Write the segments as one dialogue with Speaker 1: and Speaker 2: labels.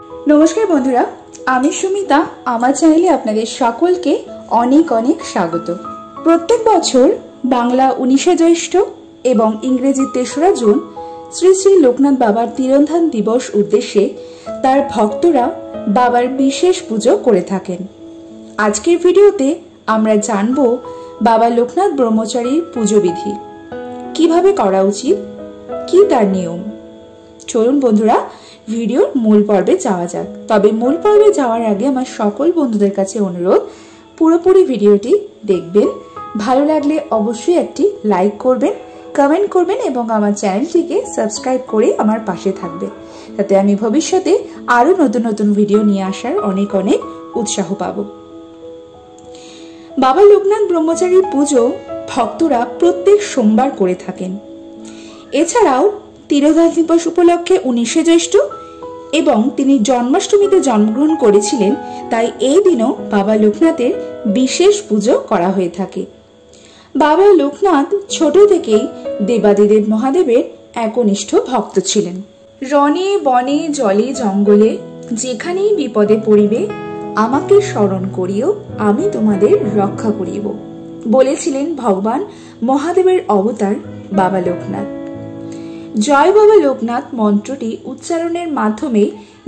Speaker 1: नमस्कार बंधुरा, आमी सुमिता आमार चैनेले आपनादेर सकलके अनेक अनेक स्वागत। प्रत्येक बछर बांगला 19 ज्येष्ठ एवं इंग्रेजी 3रा जून श्री श्री लोकनाथ बाबार तिरोधान दिवस उद्देश्ये तार भक्तरा बाबार विशेष पुजो करे थाकेन। आजकेर भिडियोते आमरा जानबो बाबा लोकनाथ ब्रह्मचारीर पुजो विधि किभाबे करा उचित, कि तार नियम। चलुन बंधुरा ভিডিওর মূল পর্বে যাওয়া যাক। তবে মূল পর্বে যাওয়ার আগে আমার সকল বন্ধুদের কাছে অনুরোধ, পুরোপুরি ভিডিওটি দেখবেন। ভালো লাগলে অবশ্যই একটি লাইক করবেন, কমেন্ট করবেন এবং আমার চ্যানেলটিকে সাবস্ক্রাইব করে আমার পাশে থাকবেন, যাতে আমি ভবিষ্যতে আরো নতুন নতুন ভিডিও নিয়ে আসার অনেক অনেক উৎসাহ পাব। বাবা লোকনাথ ব্রহ্মচারীর পুজো ভক্তরা প্রত্যেক সোমবার করে থাকেন। এছাড়াও তিরোধান দিবস উপলক্ষে 19 জ্যৈষ্ঠ এবং তিনি জন্মাষ্টমীতে জন্মগ্রহণ করেছিলেন, তাই এই দিনও বাবা লোকনাথের বিশেষ পুজো করা হয়ে থাকে। বাবা লোকনাথ ছোট থেকেই দেবাদিদেব মহাদেবের একনিষ্ঠ ভক্ত ছিলেন। রণে বনে জলে জঙ্গলে যেখানেই বিপদে পড়িবে আমাকে স্মরণ করিও, আমি তোমাদের রক্ষা করিব বলেছিলেন ভগবান মহাদেবের অবতার বাবা লোকনাথ। জয় বাবা লোকনাথ মন্ত্রটি উচ্চারণের মাধ্যমে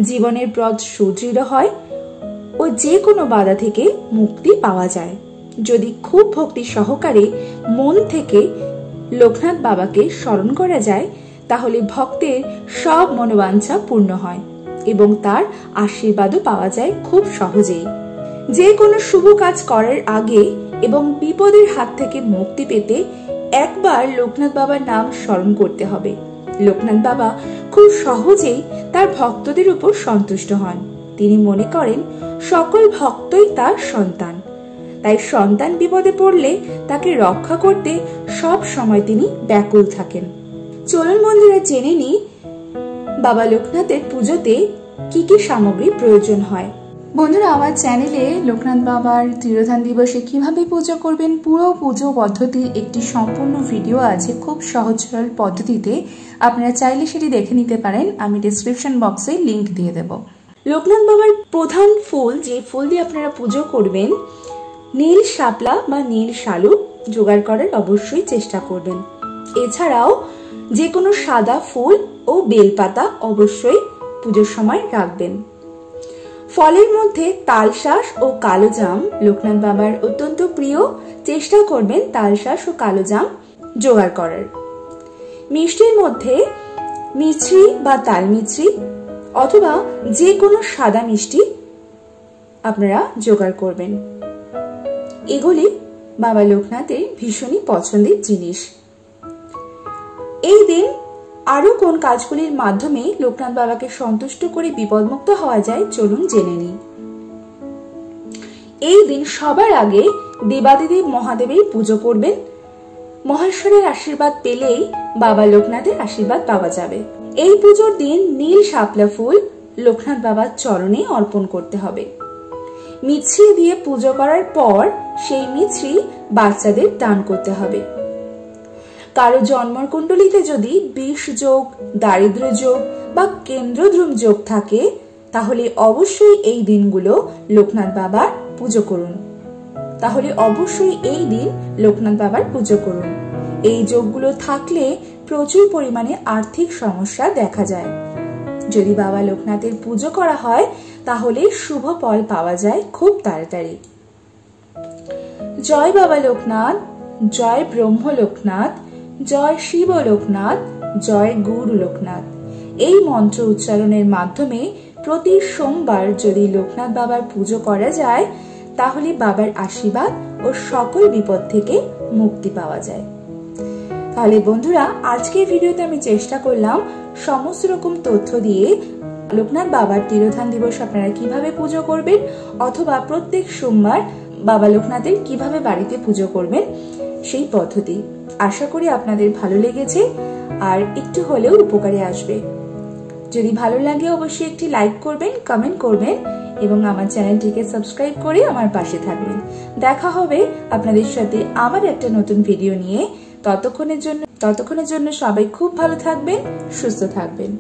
Speaker 1: জীবনের পথ সুদৃঢ় হয় ও যে কোনো বাধা থেকে মুক্তি পাওয়া যায়। যদি খুব ভক্তি সহকারে মন থেকে লোকনাথ বাবাকে স্মরণ করা যায়, তাহলে ভক্তের সব মনোবাঞ্ছা পূর্ণ হয় এবং তার আশীর্বাদও পাওয়া যায় খুব সহজেই। যে কোনো শুভ কাজ করার আগে এবং বিপদের হাত থেকে মুক্তি পেতে একবার লোকনাথ বাবার নাম স্মরণ করতে হবে। লোকনাথ বাবা খুব সহজেই তার ভক্তদের উপর সন্তুষ্ট হন। তিনি মনে করেন সকল ভক্তই তার সন্তান, তাই সন্তান বিপদে পড়লে তাকে রক্ষা করতে সব সময় তিনি ব্যাকুল থাকেন। চলুন বন্ধুরা জেনে নিই বাবা লোকনাথের পুজোতে কি কি সামগ্রী প্রয়োজন হয়। বন্ধুরা, আমার চ্যানেলে লোকনাথ বাবার তিরোধান দিবসে কিভাবে পুজো করবেন পুরো পুজো পদ্ধতির একটি সম্পূর্ণ ভিডিও আছে খুব সহজ সরল পদ্ধতিতে। আপনারা চাইলে সেটি দেখে নিতে পারেন, আমি ডেসক্রিপশন বক্সে লিংক দিয়ে দেব। লোকনাথ বাবার প্রধান ফুল, যে ফুল দিয়ে আপনারা পুজো করবেন, নীল শাপলা বা নীল শালুক জোগাড় করার অবশ্যই চেষ্টা করবেন। এছাড়াও যে কোনো সাদা ফুল ও বেলপাতা অবশ্যই পুজোর সময় রাখবেন। ফলের মধ্যে তালশাঁস ও কালো জাম লোকনাথ বাবার অত্যন্ত প্রিয়, চেষ্টা করবেন তালশাঁস ও কালো জাম জোগাড় করার। মিষ্টির মধ্যে মিছরি বা তাল মিছরি অথবা যে কোনো সাদা মিষ্টি আপনারা জোগাড় করবেন। এগুলি বাবা লোকনাথের ভীষণই পছন্দের জিনিস। এই দিন আরো কোন কাজগুলির মাধ্যমে লোকনাথ বাবাকে সন্তুষ্ট করে বিপদমুক্ত হওয়া যায় চলুন জেনে নিই। এই দিন সবার আগে দেবাদিদেব মহাদেবের পুজো করবেন। মহেশ্বরের আশীর্বাদ পেলেই বাবা লোকনাথের আশীর্বাদ পাওয়া যাবে। এই পুজোর দিন নীল শাপলা ফুল লোকনাথ বাবার চরণে অর্পণ করতে হবে। মিছরি দিয়ে পুজো করার পর সেই মিছরি বাচ্চাদের দান করতে হবে। কারো জন্মের কুণ্ডলিতে যদি বিষ যোগ, দারিদ্র যোগ বা কেন্দ্রদ্রুম যোগ থাকে, তাহলে অবশ্যই এই দিনগুলো লোকনাথ বাবার পুজো করুন। এই যোগগুলো থাকলে প্রচুর পরিমাণে আর্থিক সমস্যা দেখা যায়। যদি বাবা লোকনাথের পুজো করা হয় তাহলে শুভ ফল পাওয়া যায় খুব তাড়াতাড়ি। জয় বাবা লোকনাথ, জয় ব্রহ্ম লোকনাথ, জয় শিব লোকনাথ, জয় গুরু লোকনাথ। এই মন্ত্র উচ্চারণের মাধ্যমে প্রতি সোমবার যদি লোকনাথ বাবার পুজো করা যায়, তাহলে বাবার আশীর্বাদ ও সকল বিপদ থেকে মুক্তি পাওয়া যায়। তাহলে বন্ধুরা, আজকের ভিডিওতে আমি চেষ্টা করলাম সমস্ত রকম তথ্য দিয়ে লোকনাথ বাবার তিরোধান দিবস আপনারা কিভাবে পুজো করবেন অথবা প্রত্যেক সোমবার বাবা লোকনাথের কিভাবে বাড়িতে পুজো করবেন সেই পদ্ধতি। আশা করি আপনাদের ভালো লেগেছে আর একটু হলেও উপকারে আসবে। যদি ভালো লাগে অবশ্যই একটি লাইক করবেন, কমেন্ট করবেন এবং আমার চ্যানেলটিকে সাবস্ক্রাইব করে আমার পাশে থাকবেন। দেখা হবে আপনাদের সাথে আমার একটা নতুন ভিডিও নিয়ে। ততক্ষণের জন্য সবাই খুব ভালো থাকবেন, সুস্থ থাকবেন।